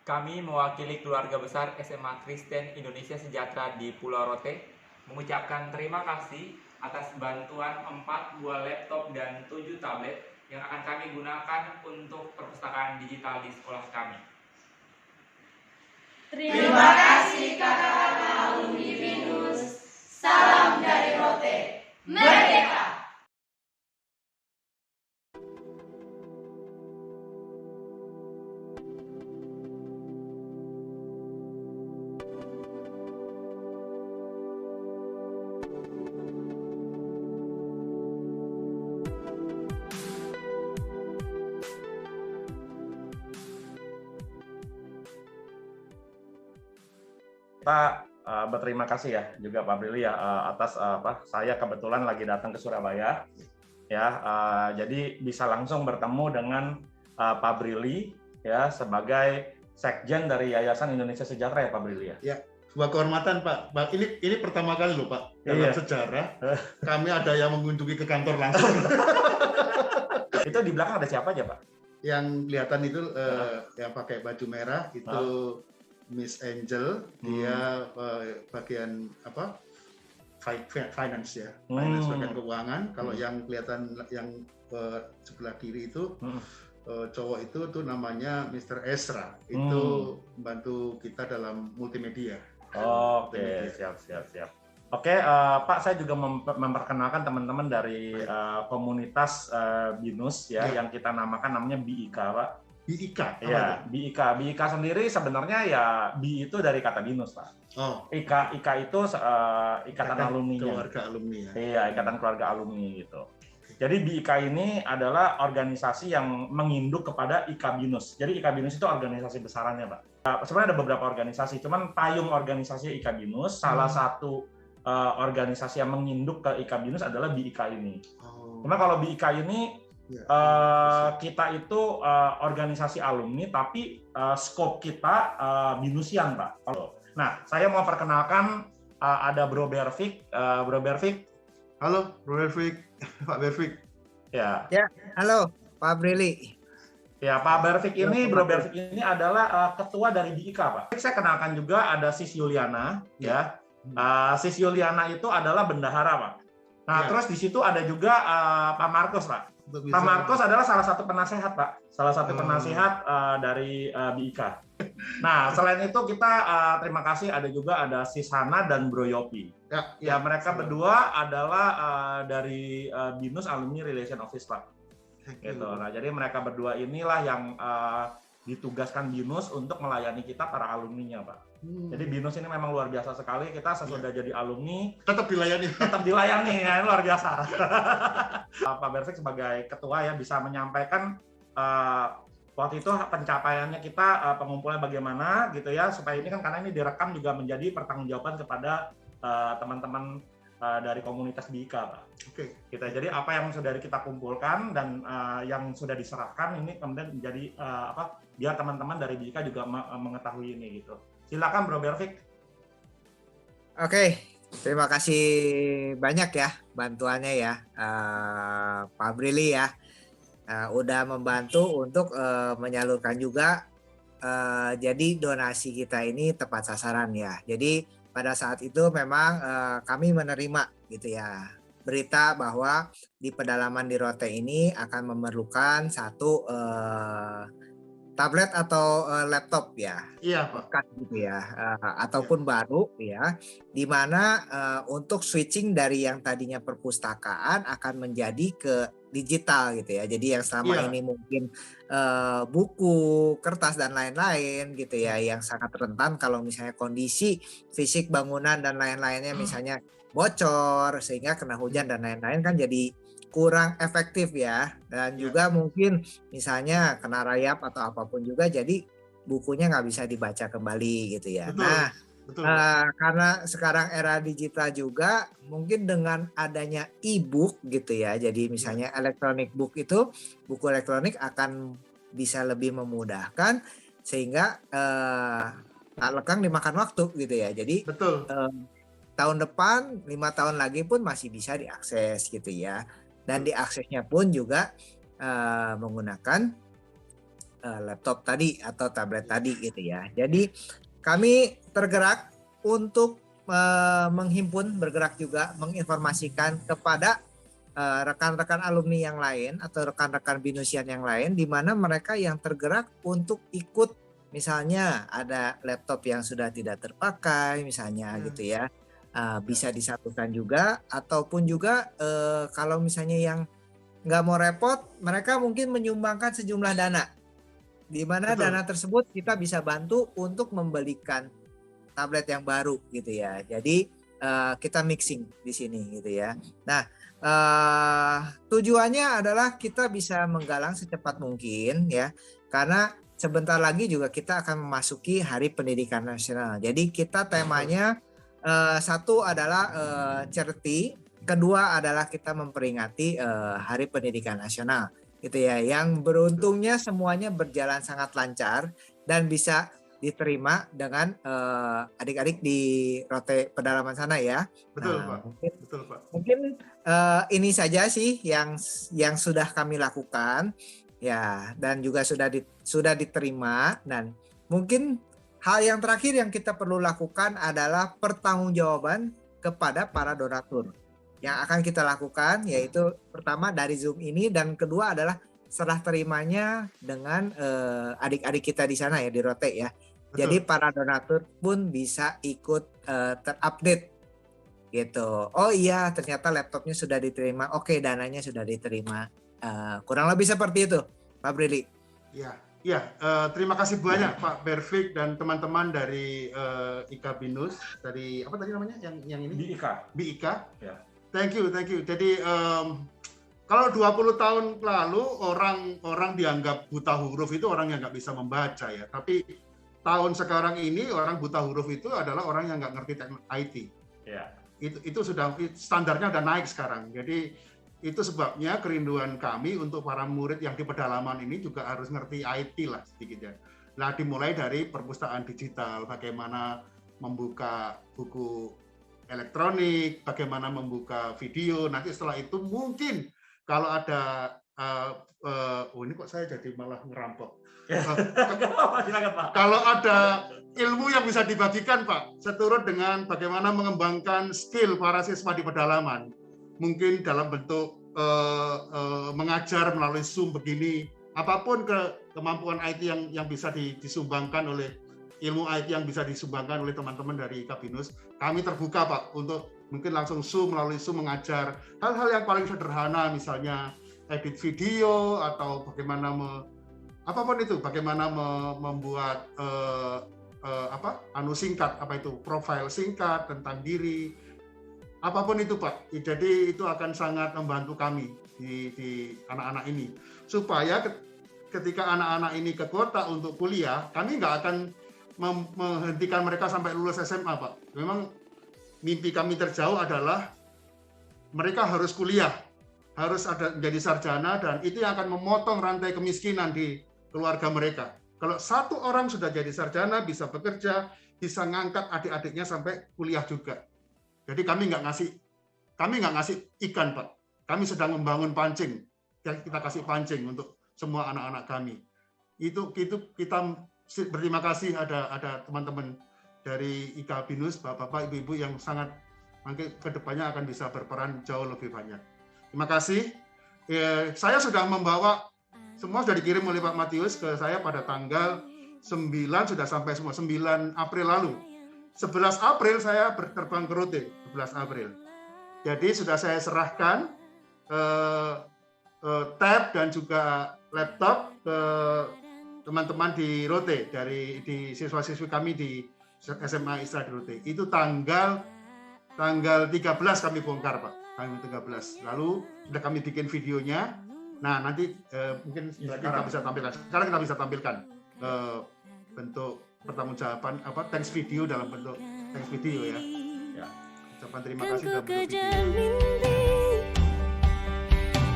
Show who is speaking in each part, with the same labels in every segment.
Speaker 1: Kami mewakili keluarga besar SMA Kristen Indonesia Sejahtera di Pulau Rote mengucapkan terima kasih atas bantuan 4 buah laptop dan 7 tablet yang akan kami gunakan untuk perpustakaan digital di sekolah kami.
Speaker 2: Terima kasih kakak-kakak alumni BINUS. Salam dari Rote. Merdeka!
Speaker 3: Kita berterima kasih ya juga Pak Brili ya atas saya kebetulan lagi datang ke Surabaya ya, jadi bisa langsung bertemu dengan Pak Brili ya sebagai Sekjen dari Yayasan Indonesia Sejahtera ya Pak Brili ya.
Speaker 4: Ya, sebuah kehormatan Pak. Ini pertama kali loh Pak dalam sejarah kami ada yang mengunjungi ke kantor langsung.
Speaker 3: Itu di belakang ada siapa aja Pak?
Speaker 4: Yang kelihatan itu yang pakai baju merah itu Miss Angel, dia bagian finance ya, finance bagian keuangan. Kalau yang kelihatan yang sebelah kiri itu cowok itu tuh namanya Mr. Ezra, itu membantu kita dalam multimedia.
Speaker 3: Oke, siap. Oke, Pak, saya juga memperkenalkan teman-teman dari komunitas BINUS ya, yang kita namakan namanya BIK, Pak.
Speaker 4: BIK?
Speaker 3: Iya, BIK sendiri sebenarnya ya BI itu dari kata BINUS, Pak. IK itu ikatan alumni.
Speaker 4: Keluarga alumni ya.
Speaker 3: Iya, ikatan keluarga alumni gitu. Jadi BIK ini adalah organisasi yang menginduk kepada IK BINUS. Jadi IK BINUS itu organisasi besarannya, Pak. Sebenarnya ada beberapa organisasi, cuman payung organisasi IK BINUS, salah satu organisasi yang menginduk ke IK BINUS adalah BIK ini. Cuma kalau BIK ini kita itu organisasi alumni, tapi skop kita BINUSian, Pak. Nah, saya mau perkenalkan ada Bro Bervik. Bro Bervik.
Speaker 4: Halo, Bro Bervik. Pak Bervik.
Speaker 5: Ya, halo Pak Brili.
Speaker 3: Ya, Pak Bervik ini, Bro Bervik ini adalah ketua dari BIK, Pak. Saya kenalkan juga ada Sis Yuliana, ya. Sis Yuliana itu adalah bendahara, Pak. Nah, terus di situ ada juga Pak Markus, Pak. Pak Markus adalah salah satu penasehat, Pak. Salah satu penasehat dari BIK. Nah, selain itu kita terima kasih ada juga ada Sis Hana dan Bro Yopi. Ya, mereka berdua adalah dari BINUS Alumni Relation Office, Pak. Gitu. Nah, jadi mereka berdua inilah yang ditugaskan BINUS untuk melayani kita para alumninya, Pak. Jadi BINUS ini memang luar biasa sekali. Kita sesudah jadi alumni tetap dilayani ya, luar biasa. Pak Bervik sebagai ketua ya bisa menyampaikan waktu itu pencapaiannya kita pengumpulan bagaimana gitu ya, supaya ini kan karena ini direkam juga menjadi pertanggungjawaban kepada teman-teman dari komunitas BIK, Pak. Kita jadi apa yang sudah kita kumpulkan dan yang sudah diserahkan ini kemudian menjadi biar teman-teman dari BIK juga mengetahui ini gitu. Silakan Bro Bervik.
Speaker 5: Oke, terima kasih banyak ya bantuannya ya Pak Brili ya. Udah membantu untuk menyalurkan juga jadi donasi kita ini tepat sasaran ya. Jadi pada saat itu memang kami menerima gitu ya berita bahwa di pedalaman di Rote ini akan memerlukan satu tablet atau laptop ya, bekas gitu ya, ataupun baru ya, di mana untuk switching dari yang tadinya perpustakaan akan menjadi ke digital gitu ya. Jadi yang selama ini mungkin buku, kertas dan lain-lain gitu ya, yang sangat rentan kalau misalnya kondisi fisik bangunan dan lain-lainnya misalnya bocor sehingga kena hujan dan lain-lain kan jadi kurang efektif ya, dan juga mungkin misalnya kena rayap atau apapun juga jadi bukunya nggak bisa dibaca kembali gitu ya. Betul. Karena sekarang era digital juga mungkin dengan adanya e-book gitu ya, jadi misalnya electronic book itu buku elektronik akan bisa lebih memudahkan sehingga tak lekang dimakan waktu gitu ya. Jadi tahun depan 5 tahun lagi pun masih bisa diakses gitu ya. Dan diaksesnya pun juga menggunakan laptop tadi atau tablet tadi gitu ya. Jadi kami tergerak untuk menghimpun, bergerak juga menginformasikan kepada rekan-rekan alumni yang lain atau rekan-rekan binusian yang lain, di mana mereka yang tergerak untuk ikut, misalnya ada laptop yang sudah tidak terpakai misalnya gitu ya, bisa disatukan juga, ataupun juga kalau misalnya yang nggak mau repot, mereka mungkin menyumbangkan sejumlah dana, di mana dana tersebut kita bisa bantu untuk membelikan tablet yang baru gitu ya. Jadi kita mixing di sini gitu ya. Nah, tujuannya adalah kita bisa menggalang secepat mungkin ya, karena sebentar lagi juga kita akan memasuki Hari Pendidikan Nasional. Jadi kita temanya satu adalah charity, kedua adalah kita memperingati Hari Pendidikan Nasional gitu ya. Yang beruntungnya semuanya berjalan sangat lancar dan bisa diterima dengan adik-adik di Rote Pedalaman sana ya.
Speaker 4: Betul,
Speaker 5: nah,
Speaker 4: Pak. Betul, Pak.
Speaker 5: Mungkin ini saja sih yang sudah kami lakukan ya, dan juga sudah diterima. Dan mungkin hal yang terakhir yang kita perlu lakukan adalah pertanggungjawaban kepada para donatur. Yang akan kita lakukan yaitu pertama dari Zoom ini, dan kedua adalah serah terimanya dengan adik-adik kita di sana ya, di Rote ya.
Speaker 4: Betul.
Speaker 5: Jadi para donatur pun bisa ikut terupdate gitu. Oh iya, ternyata laptopnya sudah diterima. Oke, dananya sudah diterima. Kurang lebih seperti itu, Pak Brili.
Speaker 4: Ya, terima kasih banyak Pak Perfik dan teman-teman dari IKA BINUS, dari apa tadi namanya yang ini? BIK.
Speaker 3: Ya.
Speaker 4: Thank you. Jadi kalau 20 tahun lalu orang dianggap buta huruf itu orang yang nggak bisa membaca ya. Tapi tahun sekarang ini orang buta huruf itu adalah orang yang nggak ngerti teknik IT.
Speaker 3: Ya.
Speaker 4: Itu sudah standarnya udah naik sekarang. Jadi itu sebabnya kerinduan kami untuk para murid yang di pedalaman ini juga harus ngerti IT lah sedikit ya. Nah, dimulai dari perpustakaan digital, bagaimana membuka buku elektronik, bagaimana membuka video. Nanti setelah itu mungkin kalau ada ini kok saya jadi malah ngerampok. Kalau ada ilmu yang bisa dibagikan, Pak, seturut dengan bagaimana mengembangkan skill para siswa di pedalaman, mungkin dalam bentuk mengajar melalui Zoom begini, apapun kemampuan IT yang bisa disumbangkan oleh ilmu IT yang bisa disumbangkan oleh teman-teman dari IKA BINUS, kami terbuka Pak untuk mungkin langsung Zoom, melalui Zoom mengajar hal-hal yang paling sederhana, misalnya edit video atau bagaimana apapun itu, bagaimana membuat singkat, profil singkat tentang diri, apapun itu Pak. Jadi itu akan sangat membantu kami di anak-anak ini, supaya ketika anak-anak ini ke kota untuk kuliah, kami nggak akan menghentikan mereka sampai lulus SMA Pak. Memang mimpi kami terjauh adalah mereka harus kuliah, harus menjadi sarjana, dan itu yang akan memotong rantai kemiskinan di keluarga mereka. Kalau satu orang sudah jadi sarjana, bisa bekerja, bisa ngangkat adik-adiknya sampai kuliah juga. Jadi kami nggak ngasih ikan Pak. Kami sedang membangun pancing. Kita kasih pancing untuk semua anak-anak kami. Itu kita berterima kasih ada teman-teman dari IKA BINUS, bapak-bapak, ibu-ibu yang sangat mungkin kedepannya akan bisa berperan jauh lebih banyak. Terima kasih. Saya sudah membawa, semua sudah dikirim oleh Pak Matius ke saya pada tanggal 9, sudah sampai semua 9 April lalu. 11 April saya terbang ke Rote, 11 April. Jadi sudah saya serahkan tab dan juga laptop ke teman-teman di Rote, di siswa-siswi kami di SMA Isra di Rote. Itu tanggal 13 kami bongkar Pak, tanggal 13. Lalu sudah kami bikin videonya. Nah nanti mungkin kita bisa tampilkan. Sekarang kita bisa tampilkan bentuk pertanggungjawaban thanks video dalam bentuk thanks video ya. Ucapan terima kasih dalam bentuk video.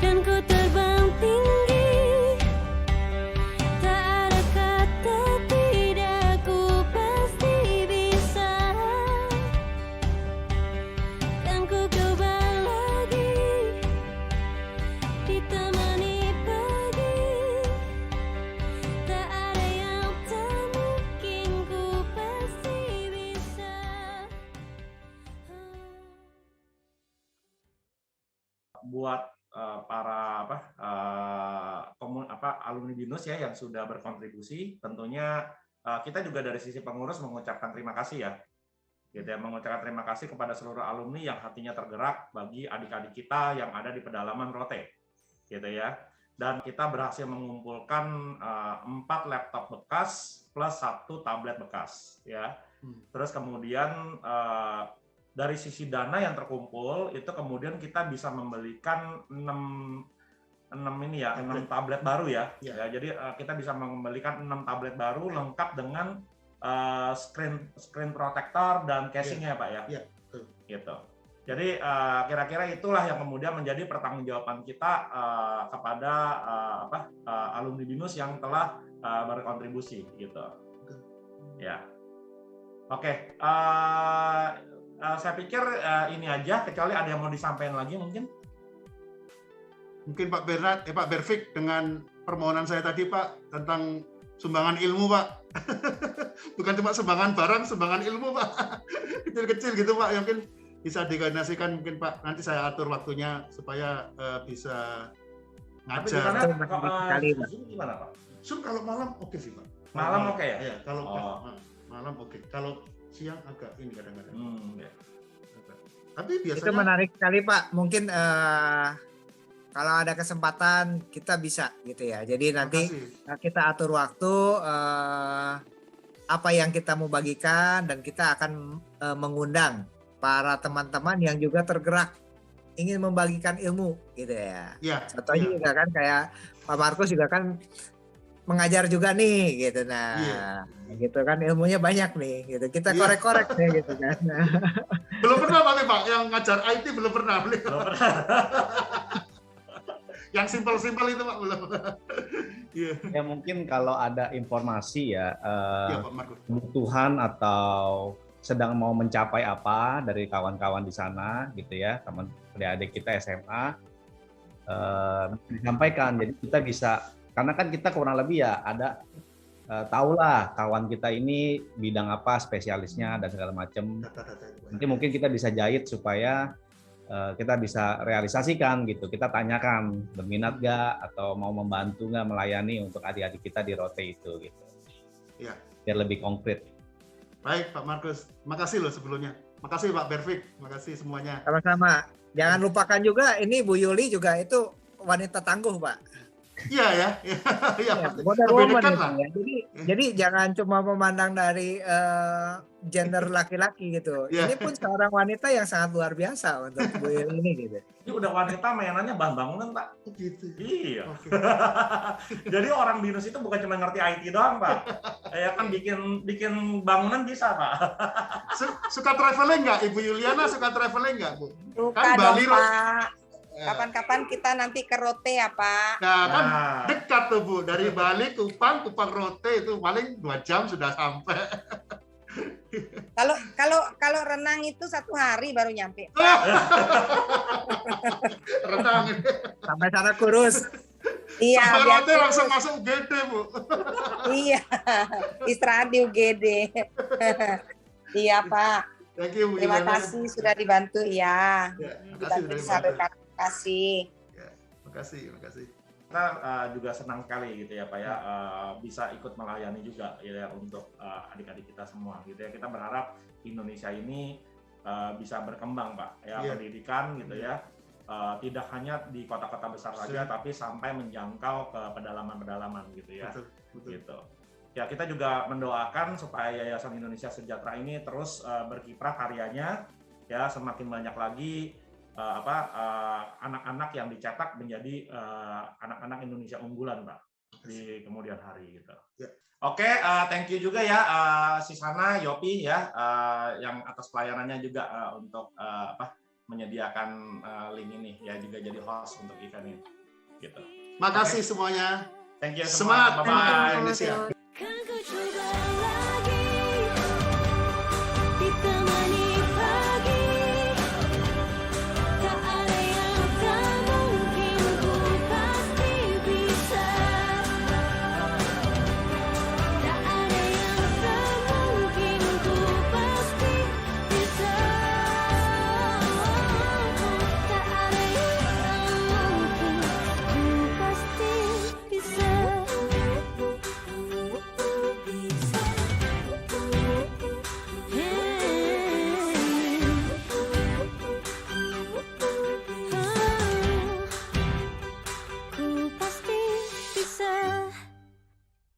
Speaker 2: Dan ku terbang tinggi, tak ada kata tidak, ku pasti bisa. Dan ku coba lagi, ditemani pagi, tak
Speaker 3: buat para alumni BINUS ya yang sudah berkontribusi. Tentunya kita juga dari sisi pengurus mengucapkan terima kasih ya. Gitu ya, mengucapkan terima kasih kepada seluruh alumni yang hatinya tergerak bagi adik-adik kita yang ada di pedalaman Rote. Gitu ya. Dan kita berhasil mengumpulkan 4 laptop bekas plus 1 tablet bekas ya. Terus kemudian dari sisi dana yang terkumpul itu kemudian kita bisa membelikan 6 tablet baru ya. Ya, jadi kita bisa membelikan 6 tablet baru lengkap dengan screen protector dan casingnya Pak ya.
Speaker 4: Iya, betul.
Speaker 3: Gitu. Jadi kira-kira itulah yang kemudian menjadi pertanggungjawaban kita kepada alumni BINUS yang telah berkontribusi gitu. Ya. Oke. Saya pikir ini aja, kecuali ada yang mau disampaikan lagi mungkin.
Speaker 4: Mungkin Pak Berfik dengan permohonan saya tadi Pak tentang sumbangan ilmu Pak. Bukan cuma sumbangan barang, sumbangan ilmu Pak. Kecil-kecil gitu Pak, mungkin bisa dikoordinasikan mungkin Pak. Nanti saya atur waktunya supaya bisa ngajar.
Speaker 3: Zoom gimana Pak?
Speaker 4: Zoom kalau malam oke sih Pak.
Speaker 3: Malam oke ya?
Speaker 4: Iya, kalau malam oke. Kalau siang agak ini kadang-kadang.
Speaker 3: Ya.
Speaker 4: Tapi biasanya
Speaker 5: itu menarik sekali Pak. Mungkin kalau ada kesempatan kita bisa gitu ya. Jadi nanti kita atur waktu apa yang kita mau bagikan dan kita akan mengundang para teman-teman yang juga tergerak ingin membagikan ilmu gitu ya. Contohnya juga kan kayak Pak Markus juga kan mengajar juga nih gitu. Nah, gitu kan ilmunya banyak nih gitu. Kita korek-korek nih gitu kan.
Speaker 4: Belum pernah Pak yang ngajar IT belum pernah. Yang simpel-simpel itu Pak belum.
Speaker 6: Ya mungkin kalau ada informasi ya, kebutuhan atau sedang mau mencapai apa dari kawan-kawan di sana gitu ya, teman adik kita SMA, disampaikan. Jadi kita bisa, karena kan kita kurang lebih ya ada tahulah kawan kita ini bidang apa spesialisnya dan segala macam. Nanti mungkin kita bisa jahit supaya kita bisa realisasikan gitu. Kita tanyakan berminat gak atau mau membantu gak melayani untuk adik-adik kita di Rote itu gitu.
Speaker 4: Ya.
Speaker 6: Biar lebih konkret.
Speaker 4: Baik Pak Markus, makasih loh sebelumnya. Makasih Pak Berfik, makasih semuanya.
Speaker 5: Sama-sama. Jangan lupakan juga ini Bu Yuli juga itu wanita tangguh Pak.
Speaker 4: Iya ya.
Speaker 5: Wonder woman ya. Jadi jangan cuma memandang dari gender laki-laki gitu. Ini pun seorang wanita yang sangat luar biasa untuk Bu Yuli ini gitu.
Speaker 3: Ini udah wanita mainannya bahan bangunan Pak.
Speaker 4: Gitu.
Speaker 3: Iya. Jadi orang BINUS itu bukan cuma ngerti IT doang Pak. Ya kan bikin bangunan bisa Pak.
Speaker 4: Suka traveling nggak Ibu Yuliana? Suka traveling nggak Bu?
Speaker 7: Suka
Speaker 4: kan Bali
Speaker 7: dong Pak. Kapan-kapan kita nanti ke Rote ya Pak.
Speaker 4: Nah kan dekat tuh Bu. Dari Bali Kupang Rote itu paling 2 jam sudah sampai.
Speaker 7: Kalau renang itu 1 hari baru nyampe.
Speaker 4: Renang.
Speaker 5: Sampai sana kurus.
Speaker 7: Iya.
Speaker 4: Sampai Rote langsung masuk UGD Bu.
Speaker 7: Iya. Istirahat di UGD. Iya Pak. Terima kasih sudah dibantu ya. Kita bisa berterima kasih.
Speaker 4: Terima kasih.
Speaker 3: Kita juga senang sekali gitu ya Pak ya, bisa ikut melayani juga ya untuk adik-adik kita semua gitu ya. Kita berharap Indonesia ini bisa berkembang Pak ya, pendidikan gitu ya, tidak hanya di kota-kota besar saja tapi sampai menjangkau ke pedalaman-pedalaman gitu ya.
Speaker 4: Betul.
Speaker 3: Gitu. Ya kita juga mendoakan supaya Yayasan Indonesia Sejahtera ini terus berkiprah karyanya ya, semakin banyak lagi anak-anak yang dicetak menjadi anak-anak Indonesia unggulan Pak di kemudian hari gitu. Oke, thank you juga ya Sisana, Yopi ya yang atas pelayanannya juga untuk menyediakan link ini ya, juga jadi host untuk event ini gitu.
Speaker 4: Makasih semuanya.
Speaker 3: Thank you semua.
Speaker 4: Semangat
Speaker 3: Bye-bye.
Speaker 4: Indonesia.